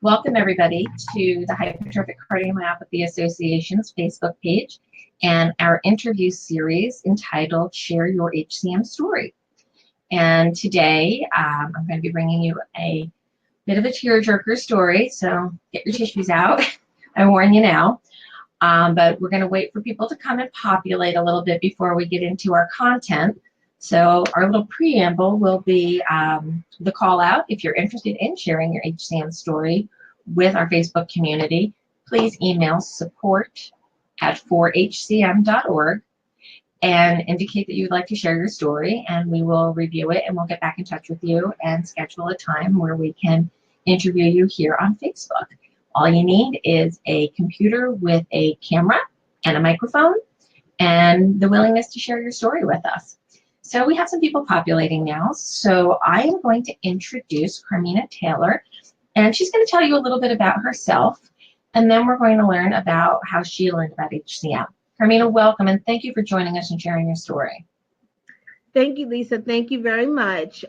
Welcome everybody to the Hypertrophic Cardiomyopathy Association's Facebook page and our interview series entitled Share Your HCM Story. And today I'm going to be bringing you a bit of a tearjerker story, so get your tissues out. I warn you now. But we're going to wait for people to come and populate a little bit before we get into our content. So our little preamble will be the call out. If you're interested in sharing your HCM story with our Facebook community, please email support@4hcm.org and indicate that you'd like to share your story, and we will review it and we'll get back in touch with you and schedule a time where we can interview you here on Facebook. All you need is a computer with a camera and a microphone and the willingness to share your story with us. So we have some people populating now. So I am going to introduce Carmina Taylor, and she's going to tell you a little bit about herself, and then we're going to learn about how she learned about HCM. Carmina, welcome, and thank you for joining us and sharing your story. Thank you, Lisa. Thank you very much.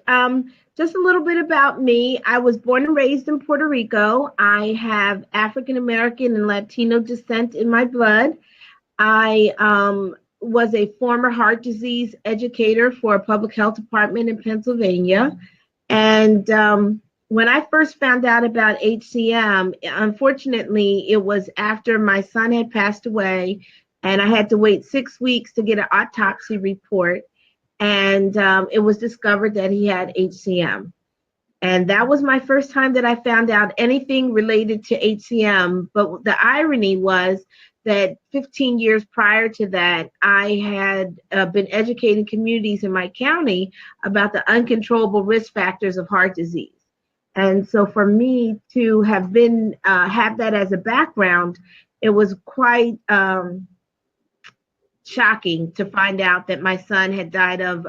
Just a little bit about me. I was born and raised in Puerto Rico. I have African American and Latino descent in my blood. I was a former heart disease educator for a public health department in Pennsylvania. And when I first found out about HCM, unfortunately, it was after my son had passed away, and I had to wait 6 weeks to get an autopsy report. And it was discovered that he had HCM. And that was my first time that I found out anything related to HCM. But the irony was that 15 years prior to that, I had been educating communities in my county about the uncontrollable risk factors of heart disease. And so for me to have been have that as a background, it was quite shocking to find out that my son had died of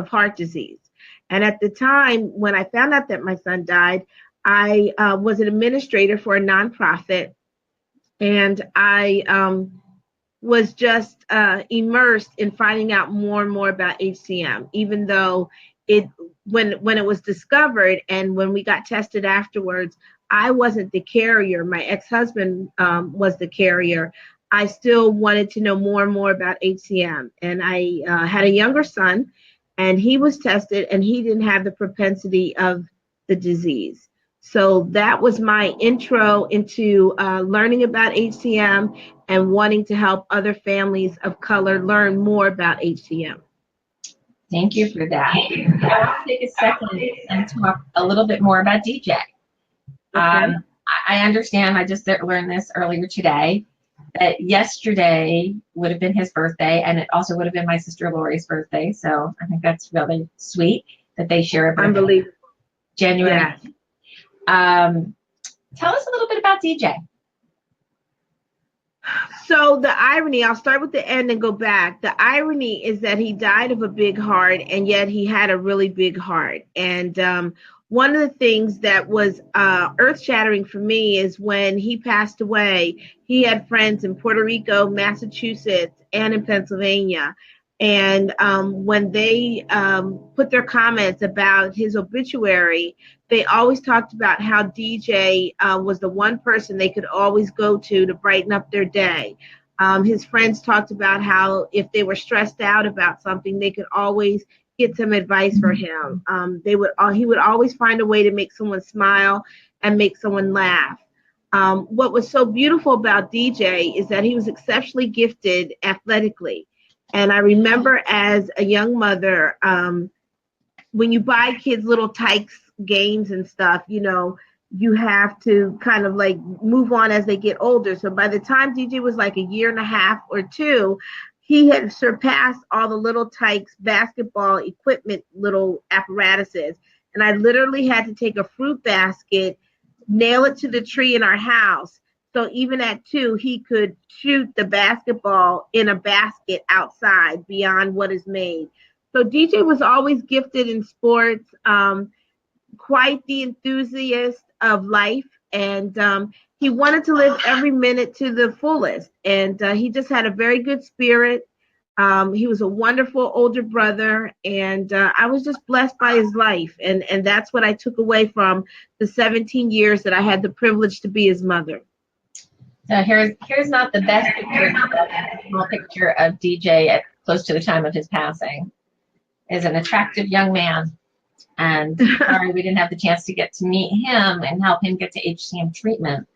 heart disease. And at the time when I found out that my son died, I was an administrator for a nonprofit, and I was just immersed in finding out more and more about HCM, even though when it was discovered and when we got tested afterwards, I wasn't the carrier. My ex-husband was the carrier. I still wanted to know more and more about HCM. And I had a younger son, and he was tested, and he didn't have the propensity of the disease. So that was my intro into learning about HCM and wanting to help other families of color learn more about HCM. Thank you for that. I want to take a second and talk a little bit more about DJ. Okay. I understand, I just learned this earlier today, that yesterday would have been his birthday, and it also would have been my sister Lori's birthday. So I think that's really sweet that they share a birthday. Unbelievable. January. Yeah. Tell us a little bit about DJ. So the irony, I'll start with the end and go back. The irony is that he died of a big heart, and yet he had a really big heart. And one of the things that was earth-shattering for me is when he passed away, he had friends in Puerto Rico, Massachusetts, and in Pennsylvania. And when they put their comments about his obituary, they always talked about how DJ was the one person they could always go to brighten up their day. His friends talked about how if they were stressed out about something, they could always get some advice for him. He would always find a way to make someone smile and make someone laugh. What was so beautiful about DJ is that he was exceptionally gifted athletically. And I remember as a young mother, when you buy kids little Tykes games and stuff, you have to kind of like move on as they get older. So by the time DJ was like a year and a half or two, he had surpassed all the little Tykes basketball equipment, little apparatuses. And I literally had to take a fruit basket, nail it to the tree in our house. So even at 2, he could shoot the basketball in a basket outside beyond what is made. So DJ was always gifted in sports, quite the enthusiast of life. And he wanted to live every minute to the fullest. And he just had a very good spirit. He was a wonderful older brother, and I was just blessed by his life, and that's what I took away from the 17 years that I had the privilege to be his mother. So here's not the best picture, but a small picture of DJ at close to the time of his passing. Is an attractive young man, and sorry we didn't have the chance to get to meet him and help him get to HCM treatment.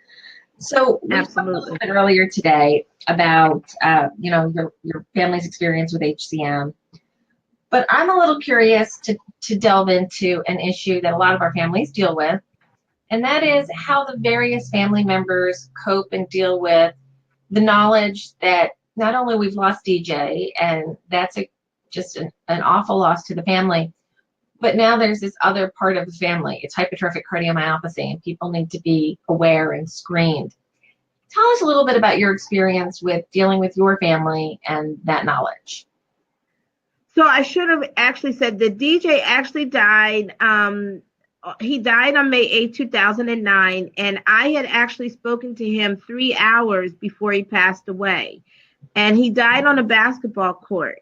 So we talked a little bit earlier today about your family's experience with HCM, but I'm a little curious to delve into an issue that a lot of our families deal with, and that is how the various family members cope and deal with the knowledge that not only we've lost DJ, and that's just an awful loss to the family, but now there's this other part of the family. It's hypertrophic cardiomyopathy, and people need to be aware and screened. Tell us a little bit about your experience with dealing with your family and that knowledge. So I should have actually said that DJ actually died. He died on May 8th, 2009, and I had actually spoken to him 3 hours before he passed away. And he died on a basketball court.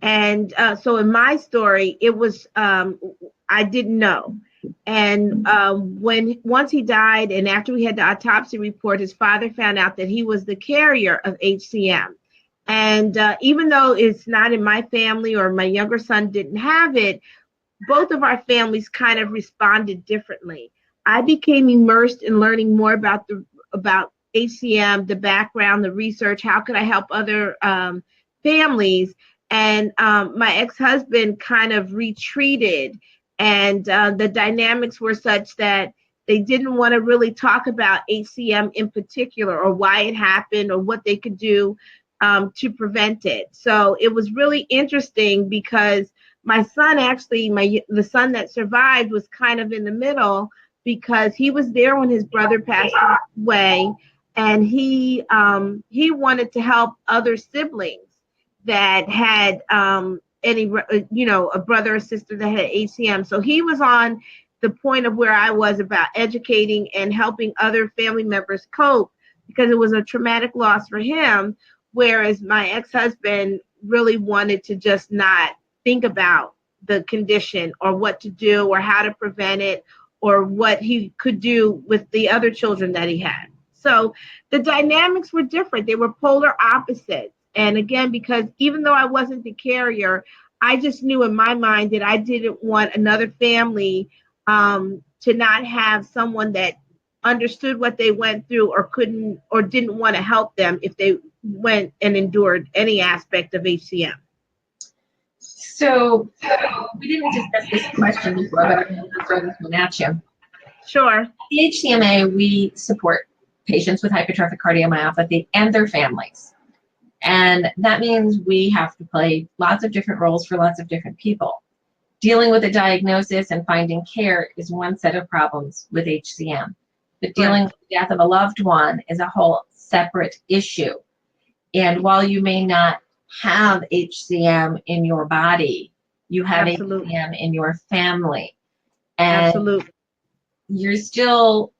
And so in my story, it was I didn't know. And once he died, and after we had the autopsy report, his father found out that he was the carrier of HCM. And even though it's not in my family, or my younger son didn't have it, both of our families kind of responded differently. I became immersed in learning more about HCM, the background, the research. How could I help other families? And my ex-husband kind of retreated, and the dynamics were such that they didn't want to really talk about HCM in particular, or why it happened, or what they could do to prevent it. So it was really interesting, because my son, actually, the son that survived, was kind of in the middle, because he was there when his brother passed away, and he wanted to help other siblings that had a brother or sister that had HCM. So he was on the point of where I was about educating and helping other family members cope, because it was a traumatic loss for him, whereas my ex-husband really wanted to just not think about the condition, or what to do, or how to prevent it, or what he could do with the other children that he had. So the dynamics were different. They were polar opposites. And again, because even though I wasn't the carrier, I just knew in my mind that I didn't want another family to not have someone that understood what they went through, or couldn't, or didn't want to help them if they went and endured any aspect of HCM. So we didn't discuss this question before, but I'm going to throw this one at you. Sure. At the HCMA, we support patients with hypertrophic cardiomyopathy and their families. And that means we have to play lots of different roles for lots of different people. Dealing with a diagnosis and finding care is one set of problems with HCM. But dealing with the death of a loved one is a whole separate issue. And while you may not have HCM in your body, you have HCM in your family. And you're still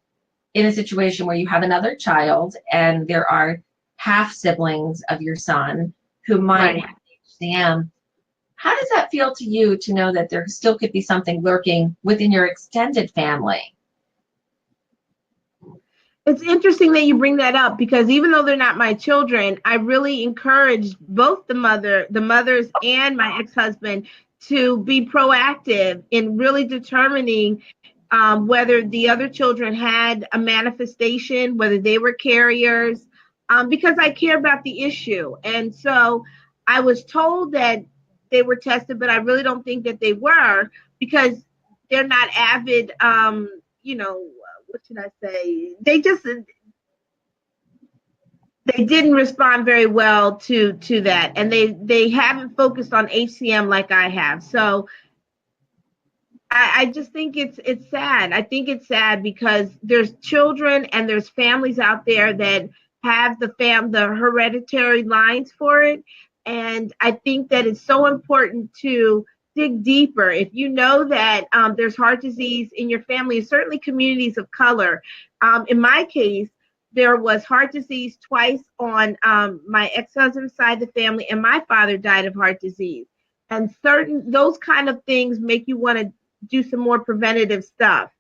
in a situation where you have another child, and there are half siblings of your son who might have HCM. How does that feel to you, to know that there still could be something lurking within your extended family? It's interesting that you bring that up, because even though they're not my children, I really encouraged both the mothers and my ex-husband to be proactive in really determining whether the other children had a manifestation, whether they were carriers, because I care about the issue. And so I was told that they were tested, but I really don't think that they were, because they're not avid, what should I say? They didn't respond very well to that, and they haven't focused on HCM like I have. So I just think it's sad. I think it's sad, because there's children and there's families out there that have the hereditary lines for it, and I think that it's so important to dig deeper. If you know that there's heart disease in your family, and certainly communities of color. In my case, there was heart disease twice on my ex-husband's side of the family, and my father died of heart disease. And those kind of things make you want to do some more preventative stuff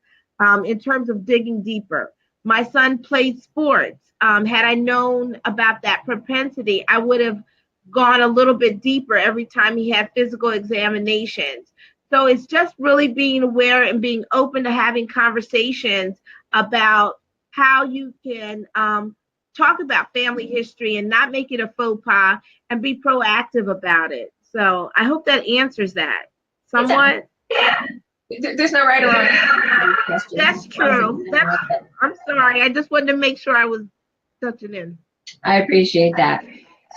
in terms of digging deeper. My son played sports. Had I known about that propensity, I would have gone a little bit deeper every time he had physical examinations. So it's just really being aware and being open to having conversations about how you can talk about family history and not make it a faux pas and be proactive about it. So I hope that answers that somewhat. There's no right or wrong questions. That's true. I'm sorry. I just wanted to make sure I was touching in. I appreciate that.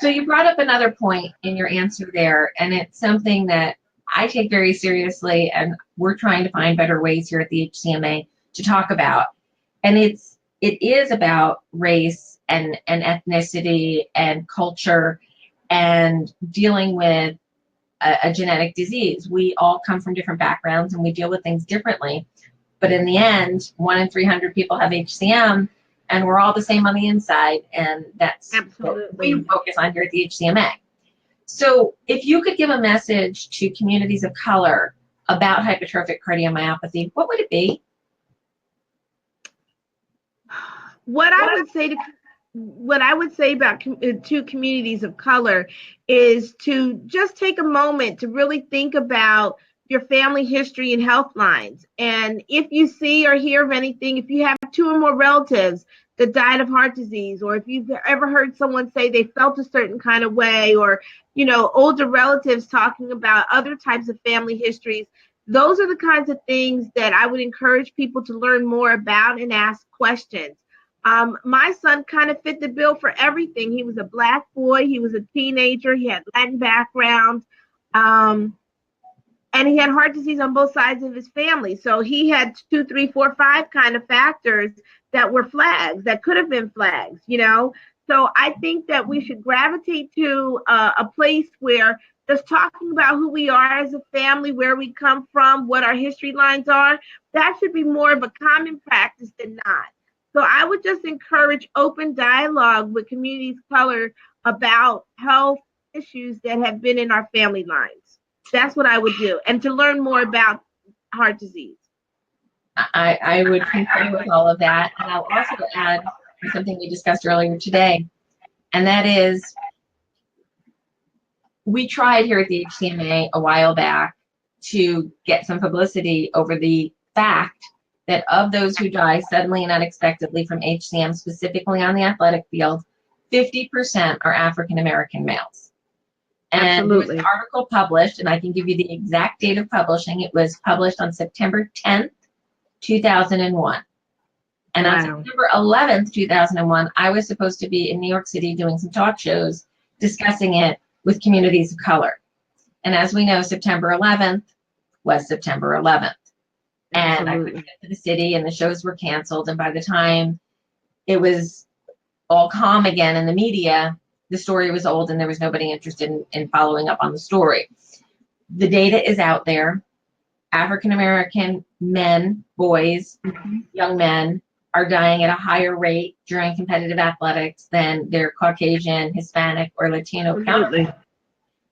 So you brought up another point in your answer there, and it's something that I take very seriously, and we're trying to find better ways here at the HCMA to talk about. And it is about race and ethnicity and culture and dealing with a genetic disease. We all come from different backgrounds and we deal with things differently. But in the end, 1 in 300 people have HCM, and we're all the same on the inside. And that's absolutely what we focus on here at the HCMA. So if you could give a message to communities of color about hypertrophic cardiomyopathy, what would it be? What I would say about to communities of color is to just take a moment to really think about your family history and health lines. And if you see or hear of anything, if you have 2 or more relatives that died of heart disease, or if you've ever heard someone say they felt a certain kind of way, or, older relatives talking about other types of family histories, those are the kinds of things that I would encourage people to learn more about and ask questions. My son kind of fit the bill for everything. He was a Black boy. He was a teenager. He had Latin background. And he had heart disease on both sides of his family. So he had 2, 3, 4, 5 kind of factors that were flags, that could have been flags, So I think that we should gravitate to a place where just talking about who we are as a family, where we come from, what our history lines are, that should be more of a common practice than not. So I would just encourage open dialogue with communities of color about health issues that have been in our family lines. That's what I would do. And to learn more about heart disease. I would concur with all of that. And I'll also add something we discussed earlier today, and that is we tried here at the HCMA a while back to get some publicity over the fact that of those who die suddenly and unexpectedly from HCM, specifically on the athletic field, 50% are African American males. And there was an article published, and I can give you the exact date of publishing. It was published on September 10th, 2001. And on September 11th, 2001, I was supposed to be in New York City doing some talk shows discussing it with communities of color. And as we know, September 11th was September 11th. And I couldn't get to the city, and the shows were canceled. And by the time it was all calm again in the media, the story was old and there was nobody interested in following up on the story. The data is out there. African American men, boys, young men are dying at a higher rate during competitive athletics than their Caucasian, Hispanic, or Latino counterparts.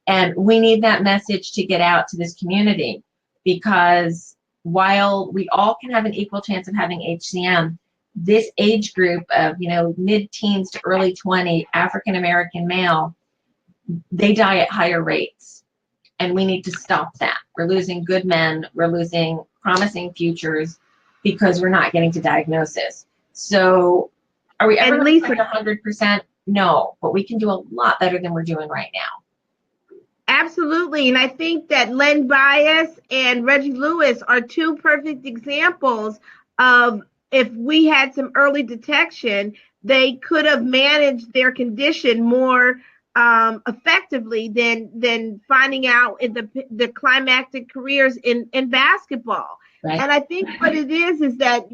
And we need that message to get out to this community, because while we all can have an equal chance of having HCM, this age group of, mid-teens to early 20 African American male, they die at higher rates. And we need to stop that. We're losing good men. We're losing promising futures because we're not getting to diagnosis. So are we ever going to reach 100%? No, but we can do a lot better than we're doing right now. Absolutely. And I think that Len Bias and Reggie Lewis are 2 perfect examples of, if we had some early detection, they could have managed their condition more effectively than finding out in the climactic careers in basketball. Right. And I think what it is that,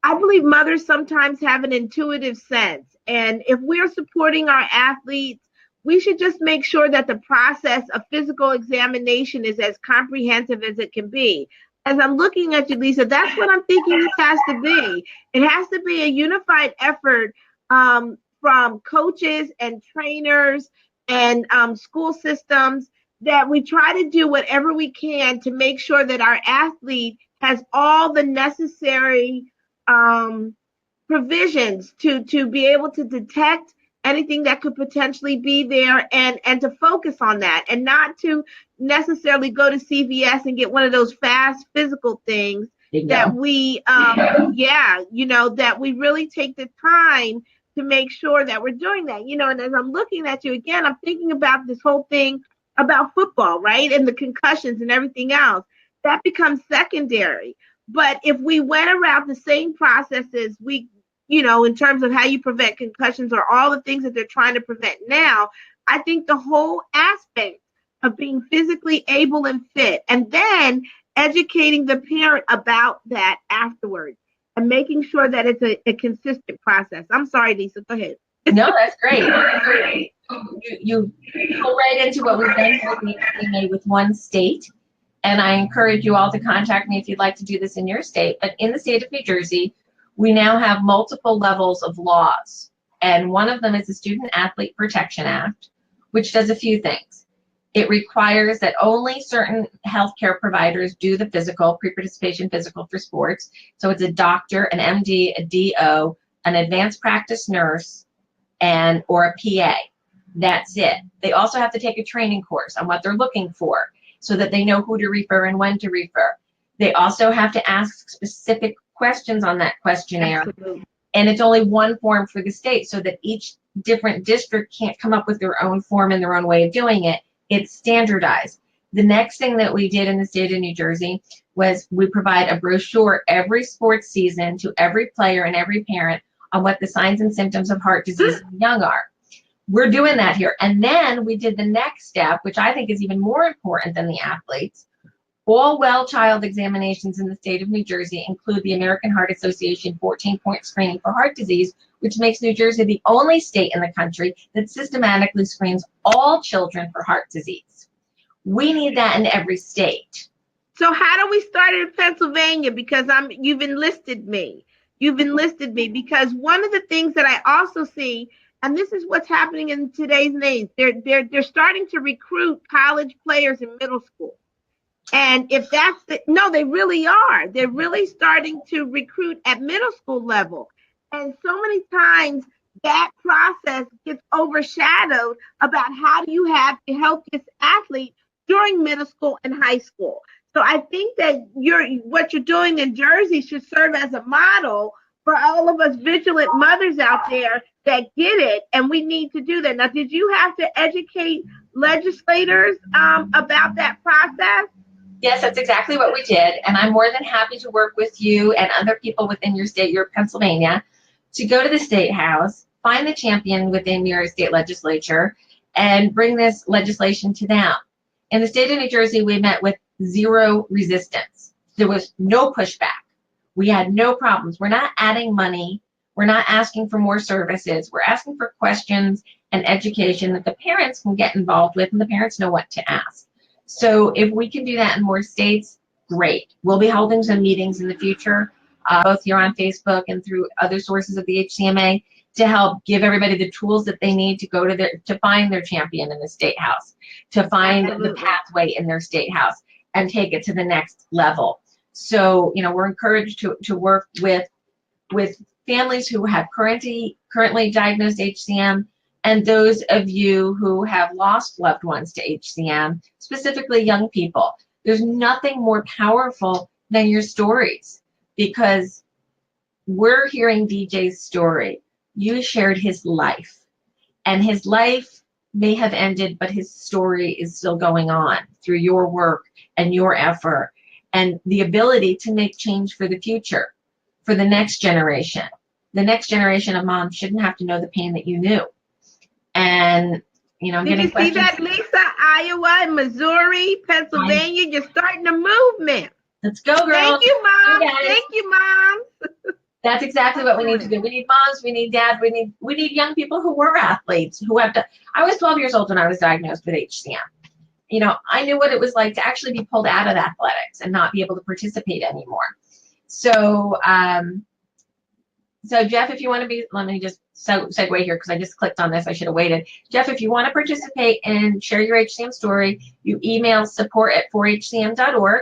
I believe mothers sometimes have an intuitive sense. And if we're supporting our athletes, we should just make sure that the process of physical examination is as comprehensive as it can be. as I'm looking at you, Lisa, that's what I'm thinking it has to be. It has to be a unified effort from coaches and trainers and school systems, that we try to do whatever we can to make sure that our athlete has all the necessary um, provisions to be able to detect anything that could potentially be there, and to focus on that, and not to necessarily go to CVS and get one of those fast physical things. That we yeah, that we really take the time to make sure that we're doing that. And as I'm looking at you again, I'm thinking about this whole thing about football, right? And the concussions and everything else that becomes secondary. But if we went around the same processes, in terms of how you prevent concussions or all the things that they're trying to prevent now, I think the whole aspect of being physically able and fit, and then educating the parent about that afterwards, and making sure that it's a consistent process. I'm sorry, Lisa, go ahead. No, that's great. You go right into what we've done here at the HCMA with one state. And I encourage you all to contact me if you'd like to do this in your state. But in the state of New Jersey, we now have multiple levels of laws. And one of them is the Student Athlete Protection Act, which does a few things. It requires that only certain healthcare providers do the physical, pre-participation physical for sports. So it's a doctor, an MD, a DO, an advanced practice nurse, or a PA. That's it. They also have to take a training course on what they're looking for, so that they know who to refer and when to refer. They also have to ask specific questions on that questionnaire. Absolutely. And it's only one form for the state, so that each different district can't come up with their own form and their own way of doing it. It's standardized. The next thing that we did in the state of New Jersey was we provide a brochure every sports season to every player and every parent on what the signs and symptoms of heart disease in young are. We're doing that here. And then we did the next step, which I think is even more important than the athletes. All well child examinations in the state of New Jersey include the American Heart Association 14-point screening for heart disease, which makes New Jersey the only state in the country that systematically screens all children for heart disease. We need that in every state. So how do we start in Pennsylvania? Because you've enlisted me. Because one of the things that I also see, and this is what's happening in today's days, they're starting to recruit college players in middle school. And if no, they really are. They're really starting to recruit at middle school level. And so many times that process gets overshadowed about how do you have the healthiest athlete during middle school and high school. So I think that what you're doing in Jersey should serve as a model for all of us vigilant mothers out there that get it, and we need to do that. Now, did you have to educate legislators about that process? Yes, that's exactly what we did. And I'm more than happy to work with you and other people within your state, your Pennsylvania, to go to the state house, find the champion within your state legislature, and bring this legislation to them. In the state of New Jersey, we met with zero resistance. There was no pushback. We had no problems. We're not adding money. We're not asking for more services. We're asking for questions and education that the parents can get involved with, and the parents know what to ask. So if we can do that in more states, great. We'll be holding some meetings in the future, both here on Facebook and through other sources of the HCMA, to help give everybody the tools that they need to go to find their champion in the state house, to find the pathway in their state house and take it to the next level. So, we're encouraged to work with families who have currently diagnosed HCM, and those of you who have lost loved ones to HCM, specifically young people. There's nothing more powerful than your stories, because we're hearing DJ's story. You shared his life, and his life may have ended, but his story is still going on through your work and your effort, and the ability to make change for the future, for the next generation. The next generation of moms shouldn't have to know the pain that you knew. And, I'm Did getting you see questions. that, Lisa? Iowa, Missouri, Pennsylvania, you're starting a movement. Let's go, girls. Thank you, Mom. Hey, Thank you, Mom. That's exactly what we need to do. We need moms, we need dads, we need young people who were athletes, who have to. I was 12 years old when I was diagnosed with HCM. I knew what it was like to actually be pulled out of athletics and not be able to participate anymore. So, so Jeff, if you want to be, let me just segue here because I just clicked on this. I should have waited. Jeff, if you want to participate and share your HCM story, you email support@4hcm.org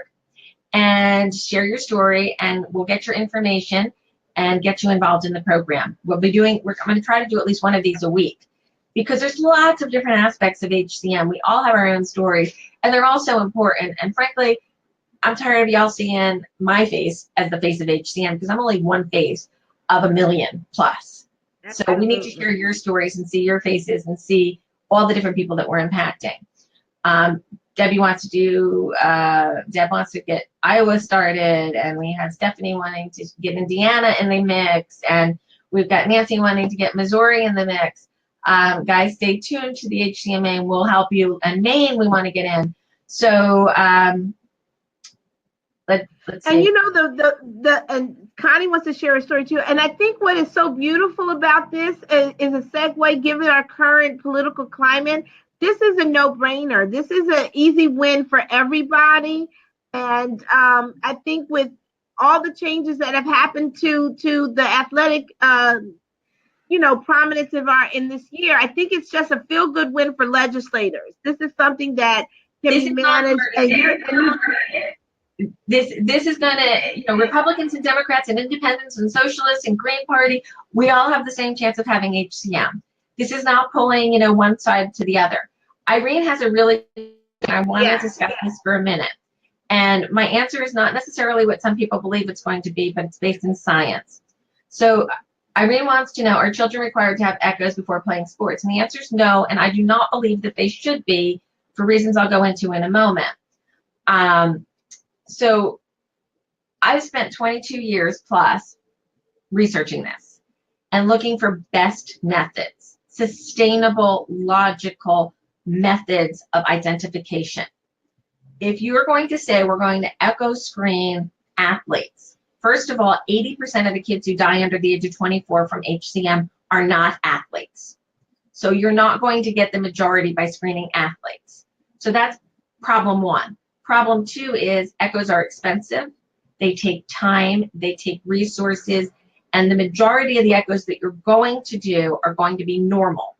and share your story, and we'll get your information and get you involved in the program. I'm going to try to do at least one of these a week because there's lots of different aspects of HCM. We all have our own stories, and they're all so important. And frankly, I'm tired of y'all seeing my face as the face of HCM because I'm only one face of a million plus. So we need to hear your stories and see your faces and see all the different people that we're impacting. Deb wants to get Iowa started, and we have Stephanie wanting to get Indiana in the mix, and we've got Nancy wanting to get Missouri in the mix. Guys, stay tuned to the HCMA and we'll help you. And Maine, we want to get in. So let's see. And and Connie wants to share a story too. And I think what is so beautiful about this is a segue, given our current political climate. This is a no-brainer. This is an easy win for everybody. And I think with all the changes that have happened to the athletic, prominence of in this year, I think it's just a feel-good win for legislators. This is something that can be managed. This is going to, Republicans and Democrats and independents and socialists and Green Party, we all have the same chance of having HCM. This is not pulling, one side to the other. Irene has I want to discuss this for a minute. And my answer is not necessarily what some people believe it's going to be, but it's based in science. So Irene wants to know, are children required to have echoes before playing sports? And the answer is no, and I do not believe that they should be for reasons I'll go into in a moment. So I've spent 22 years plus researching this and looking for best methods, sustainable, logical methods of identification. If you are going to say we're going to echo screen athletes, first of all, 80% of the kids who die under the age of 24 from HCM are not athletes. So you're not going to get the majority by screening athletes. So that's problem one. Problem two is echoes are expensive. They take time, they take resources, and the majority of the echoes that you're going to do are going to be normal.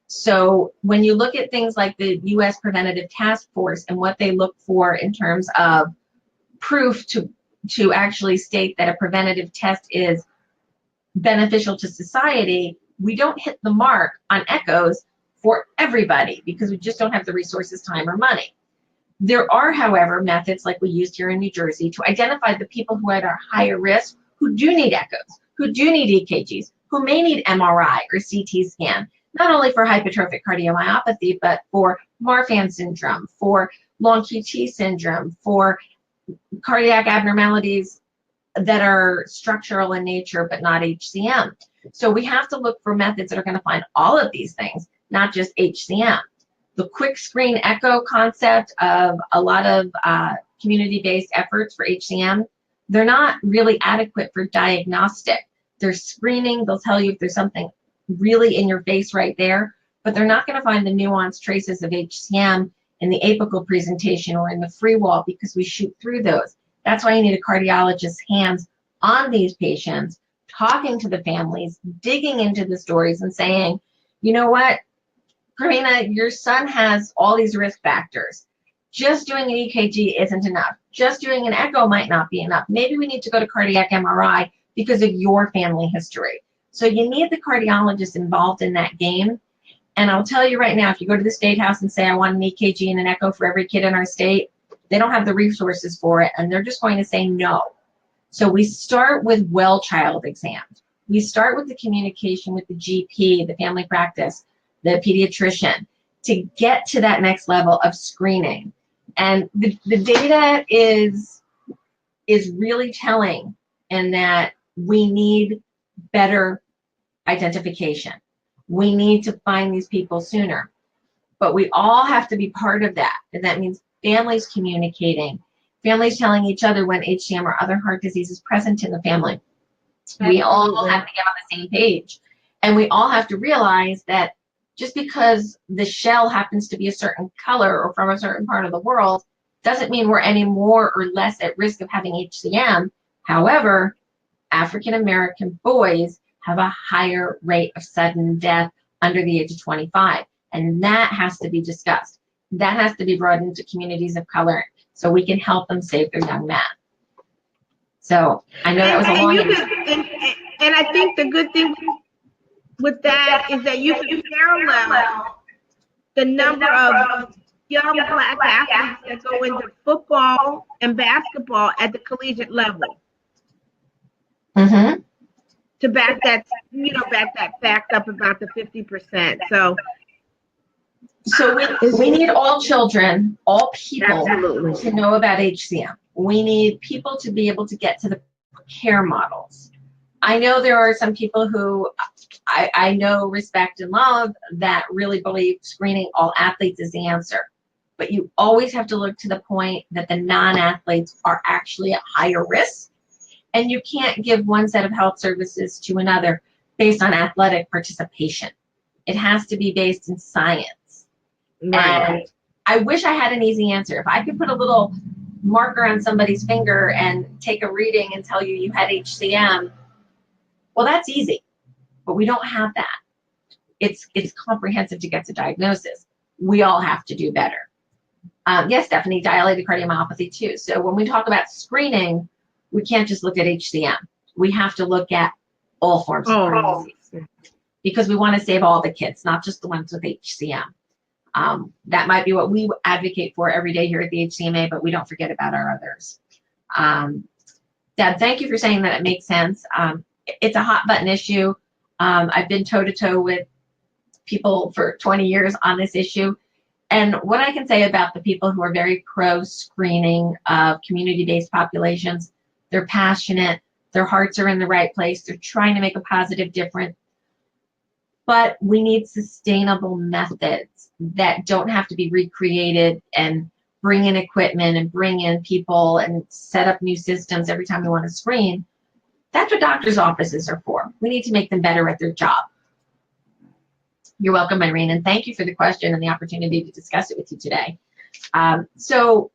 So when you look at things like the U.S. Preventative Task Force and what they look for in terms of proof to actually state that a preventative test is beneficial to society, we don't hit the mark on echoes for everybody because we just don't have the resources, time, or money. There are, however, methods like we used here in New Jersey to identify the people who are at higher risk, who do need echoes, who do need EKGs, who may need MRI or CT scan, not only for hypertrophic cardiomyopathy, but for Marfan syndrome, for long QT syndrome, for cardiac abnormalities that are structural in nature but not HCM. So we have to look for methods that are going to find all of these things, not just HCM. The quick screen echo concept of a lot of community-based efforts for HCM, they're not really adequate for diagnostic. They're screening, they'll tell you if there's something really in your face right there, but they're not going to find the nuanced traces of HCM in the apical presentation or in the free wall because we shoot through those. That's why you need a cardiologist's hands on these patients, talking to the families, digging into the stories and saying, you know what, Carmina, your son has all these risk factors. Just doing an EKG isn't enough. Just doing an echo might not be enough. Maybe we need to go to cardiac MRI because of your family history. So you need the cardiologist involved in that game. And I'll tell you right now, if you go to the State House and say, I want an EKG and an echo for every kid in our state, they don't have the resources for it, and they're just going to say no. So we start with well child exams. We start with the communication with the GP, the family practice, the pediatrician, to get to that next level of screening. And the data is really telling in that we need better identification. We need to find these people sooner. But we all have to be part of that. And that means families communicating, families telling each other when HCM or other heart disease is present in the family. We all have to get on the same page. And we all have to realize that just because the shell happens to be a certain color or from a certain part of the world doesn't mean we're any more or less at risk of having HCM. However, African American boys have a higher rate of sudden death under the age of 25, and that has to be discussed. That has to be brought into communities of color so we can help them save their young men. So I know that was a long answer. And I think the good thing with that is that you can parallel the number of young Black athletes that go into football and basketball at the collegiate level. Mm-hmm. To back that, back that fact up about the 50%. So we need all children, all people absolutely to know about HCM. We need people to be able to get to the care models. I know there are some people who I know, respect, and love that really believe screening all athletes is the answer. But you always have to look to the point that the non-athletes are actually at higher risk. And you can't give one set of health services to another based on athletic participation. It has to be based in science. Right. And I wish I had an easy answer. If I could put a little marker on somebody's finger and take a reading and tell you had HCM, well, that's easy. But we don't have that. It's comprehensive to get to diagnosis. We all have to do better. Yes, Stephanie, dilated cardiomyopathy too. So when we talk about screening, we can't just look at HCM. We have to look at all forms of heart disease because we want to save all the kids, not just the ones with HCM. That might be what we advocate for every day here at the HCMA, but we don't forget about our others. Deb, thank you for saying that. It makes sense. It's a hot button issue. I've been toe-to-toe with people for 20 years on this issue. And what I can say about the people who are very pro-screening of community-based populations, they're passionate, their hearts are in the right place, they're trying to make a positive difference. But we need sustainable methods that don't have to be recreated and bring in equipment and bring in people and set up new systems every time we want to screen. That's what doctors' offices are for. We need to make them better at their job. You're welcome, Irene, and thank you for the question and the opportunity to discuss it with you today. So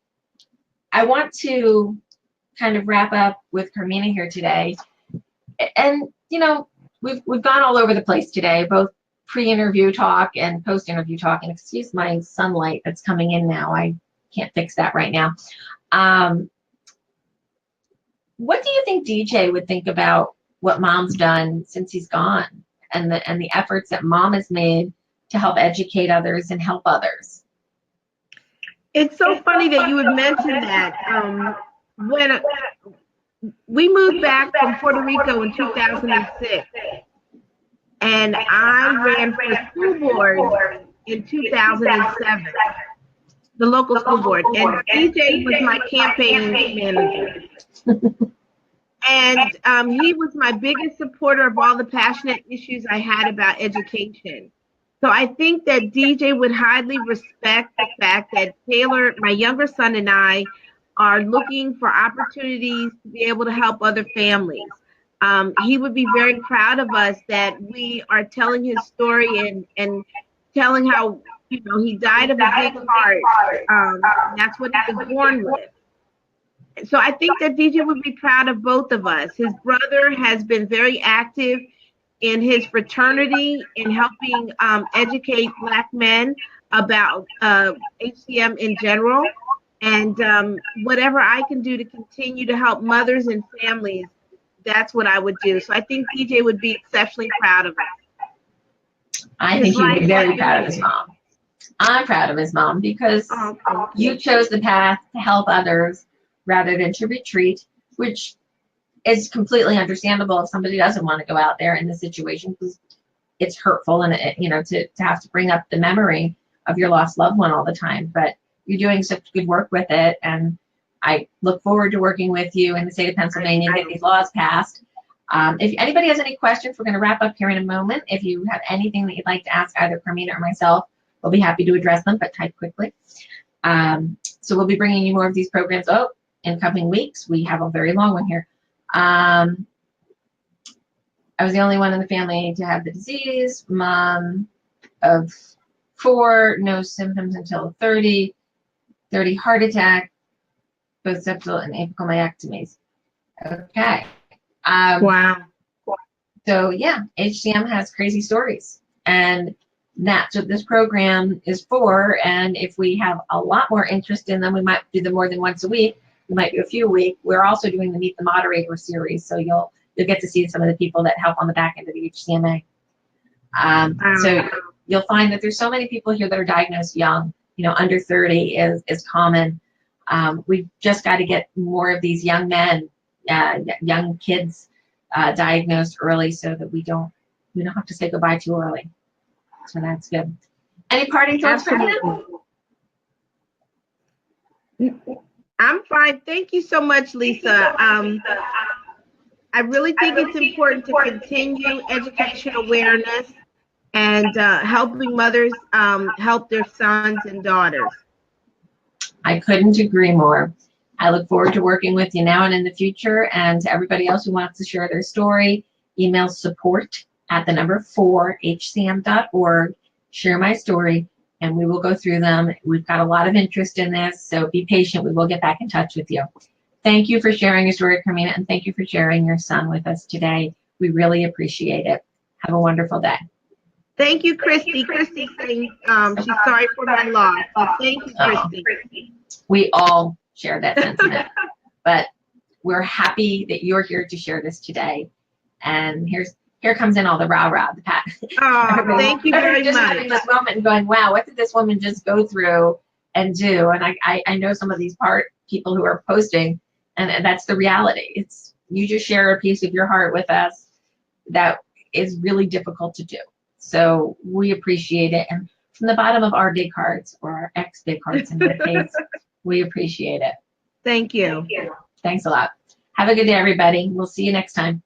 I want to kind of wrap up with Carmina here today. And, we've gone all over the place today, both pre-interview talk and post-interview talk. And excuse my sunlight that's coming in now. I can't fix that right now. What do you think DJ would think about what Mom's done since he's gone and the efforts that Mom has made to help educate others and help others? It's so funny that you would mention that. When we moved back from Puerto Rico in 2006, and I ran for the school board in 2007, the local school board, and DJ was my campaign manager. And he was my biggest supporter of all the passionate issues I had about education. So I think that DJ would highly respect the fact that Taylor, my younger son, and I are looking for opportunities to be able to help other families. He would be very proud of us that we are telling his story and telling how, he died of a big heart. That's what he was born with. So I think that DJ would be proud of both of us. His brother has been very active in his fraternity in helping educate Black men about HCM in general. And whatever I can do to continue to help mothers and families, that's what I would do. So I think DJ would be exceptionally proud of us. I think he'd be very proud of his mom. I'm proud of his mom because you chose the path to help others rather than to retreat, which is completely understandable if somebody doesn't want to go out there in this situation because it's hurtful and to have to bring up the memory of your lost loved one all the time. But you're doing such good work with it, and I look forward to working with you in the state of Pennsylvania and get these laws passed. If anybody has any questions, we're going to wrap up here in a moment. If you have anything that you'd like to ask either Carmina or myself, we'll be happy to address them, but type quickly. So we'll be bringing you more of these programs in coming weeks. We have a very long one here. I was the only one in the family to have the disease. Mom of 4, no symptoms until 30, 30 heart attack, both septal and apical myectomies. Okay. Wow. So yeah, HCM has crazy stories, and that's what this program is for. And if we have a lot more interest in them, we might do them more than once a week. We might do a few a week. We're also doing the Meet the Moderator series, so you'll get to see some of the people that help on the back end of the HCMA. So you'll find that there's so many people here that are diagnosed young. You know, under 30 is common. We've just got to get more of these young men, young kids diagnosed early, so that we don't have to say goodbye too early. So that's good. Any parting thoughts for him? I'm fine. Thank you so much, Lisa. I really think it's important to continue education awareness and helping mothers help their sons and daughters. I couldn't agree more. I look forward to working with you now and in the future. And to everybody else who wants to share their story, email support@4hcm.org. Share my story, and we will go through them. We've got a lot of interest in this, so be patient. We will get back in touch with you. Thank you for sharing your story, Carmina, and thank you for sharing your son with us today. We really appreciate it. Have a wonderful day. Thank you, Christy. Christy saying she's sorry for my loss. So thank you, Christy. We all share that sentiment, but we're happy that you're here to share this today. And here comes in all the rah-rah, the pat. Oh, thank you very much. Having this moment and going, wow, what did this woman just go through and do? And I know some of these people who are posting, and that's the reality. It's you just share a piece of your heart with us that is really difficult to do. So we appreciate it. And from the bottom of our big hearts, or our ex-big hearts in your case, we appreciate it. Thank you. Thanks a lot. Have a good day, everybody. We'll see you next time.